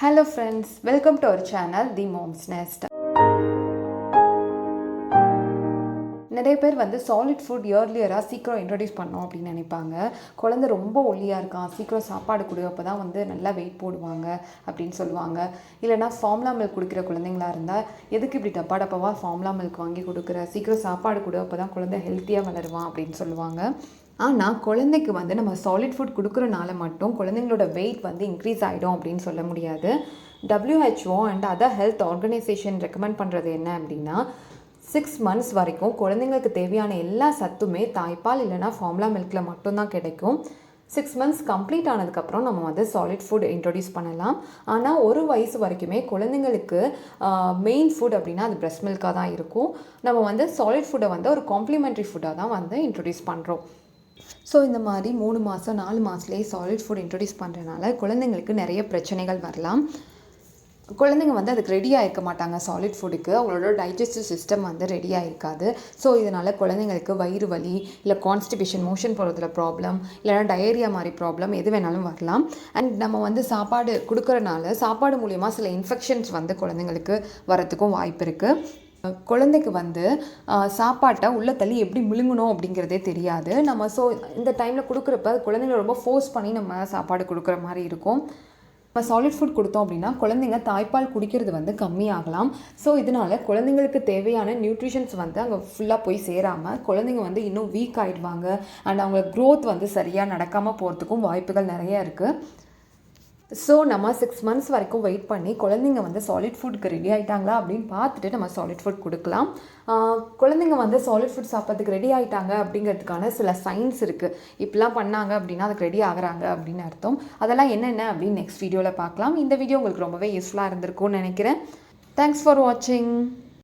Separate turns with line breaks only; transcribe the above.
Hello friends, welcome to our channel The Mom's Nest. நிறைய பேர் solid food இயர்லியராக சீக்கிரம் introduce பண்ணோம் அப்படின்னு நினைப்பாங்க. குழந்தை ரொம்ப ஒல்லியாக இருக்கான், சீக்கிரம் சாப்பாடு கொடு, அப்போ தான் நல்லா வெயிட் போடுவாங்க அப்படின்னு சொல்லுவாங்க. இல்லைனா ஃபார்முலா மில்க் குடிக்கிற குழந்தைங்களா இருந்தால் எதுக்கு இப்படி டப்பாவாக ஃபார்முலா மில்க் வாங்கி கொடுக்குற, சீக்கிரம் சாப்பாடு கொடு, அப்போ தான் குழந்தை ஹெல்த்தியாக வளருவான் அப்படின்னு சொல்லுவாங்க. ஆனால் குழந்தைக்கு நம்ம சாலிட் ஃபுட் கொடுக்குறனால மட்டும் குழந்தைங்களோட வெயிட் இன்க்ரீஸ் ஆகிடும் அப்படின்னு சொல்ல முடியாது. WHO and other health organisation recommend பண்ணுறது என்ன அப்படின்னா 6 months வரைக்கும் குழந்தைங்களுக்கு தேவையான எல்லா சத்துமே தாய்ப்பால் இல்லைனா ஃபார்முலா மில்கில் மட்டும்தான் கிடைக்கும். 6 months கம்ப்ளீட் ஆனதுக்கப்புறம் நம்ம சாலிட் ஃபுட் இன்ட்ரடியூஸ் பண்ணலாம். ஆனால் ஒரு வயசு வரைக்குமே குழந்தைங்களுக்கு மெயின் ஃபுட் அப்படின்னா அது பிரெஸ்ட் மில்காக தான் இருக்கும். நம்ம சாலிட் ஃபுட்டை ஒரு காம்ப்ளிமெண்ட்ரி ஃபுட்டாக தான் இன்ட்ரடியூஸ் பண்ணுறோம். ஸோ இந்த மாதிரி 3 மாதம் 4 மாதத்துலேயே சாலிட் ஃபுட் இன்ட்ரடியூஸ் பண்ணுறதுனால குழந்தைங்களுக்கு நிறைய பிரச்சனைகள் வரலாம். குழந்தைங்க அதுக்கு ரெடியாக இருக்க மாட்டாங்க. சாலிட் ஃபுட்டுக்கு அவங்களோட டைஜஸ்டிவ் சிஸ்டம் ரெடியாக இருக்காது. ஸோ இதனால் குழந்தைங்களுக்கு வயிறு வலி, இல்லை கான்ஸ்டிபேஷன், மோஷன் போகிறதுல ப்ராப்ளம், இல்லைனா டயரியா மாதிரி ப்ராப்ளம் எது வேணாலும் வரலாம். அண்ட் நம்ம சாப்பாடு கொடுக்குறனால சாப்பாடு மூலிமா சில இன்ஃபெக்ஷன்ஸ் குழந்தைங்களுக்கு வரத்துக்கும் வாய்ப்பு இருக்குது. குழந்தைக்கு சாப்பாட்டை உள்ள தள்ளி எப்படி முழுங்கணும் அப்படிங்கிறதே தெரியாது. ஸோ இந்த டைமில் கொடுக்குறப்ப குழந்தைங்களை ரொம்ப ஃபோர்ஸ் பண்ணி நம்ம சாப்பாடு கொடுக்குற மாதிரி இருக்கும். நம்ம சாலிட் ஃபுட் கொடுத்தோம் அப்படின்னா குழந்தைங்க தாய்ப்பால் குடிக்கிறது கம்மியாகலாம். ஸோ இதனால் குழந்தைங்களுக்கு தேவையான நியூட்ரிஷன்ஸ் அங்கே ஃபுல்லாக போய் சேராமல் குழந்தைங்க இன்னும் வீக் ஆகிடுவாங்க. அண்ட் அவங்க க்ரோத் சரியாக நடக்காமல் போகிறதுக்கும் வாய்ப்புகள் நிறையா இருக்குது. ஸோ நம்ம 6 months வரைக்கும் வெயிட் பண்ணி குழந்தைங்க சாலிட் ஃபுட்டுக்கு ரெடி ஆகிட்டாங்களா அப்படின்னு பார்த்துட்டு நம்ம சாலிட் ஃபுட் கொடுக்கலாம். குழந்தைங்க சாலிட் ஃபுட் சாப்பிட்றதுக்கு ரெடி ஆகிட்டாங்க அப்படிங்கிறதுக்கான சில சைன்ஸ் இருக்குது. இப்படிலாம் பண்ணாங்க அப்படின்னா அதுக்கு ரெடி ஆகுறாங்க அப்படின்னு அர்த்தம். அதெல்லாம் என்னென்ன அப்படின்னு நெக்ஸ்ட் வீடியோவில் பார்க்கலாம். இந்த வீடியோ உங்களுக்கு ரொம்பவே யூஸ்ஃபுல்லாக இருந்திருக்கும்னு நினைக்கிறேன். தேங்க்ஸ் ஃபார் வாட்சிங்.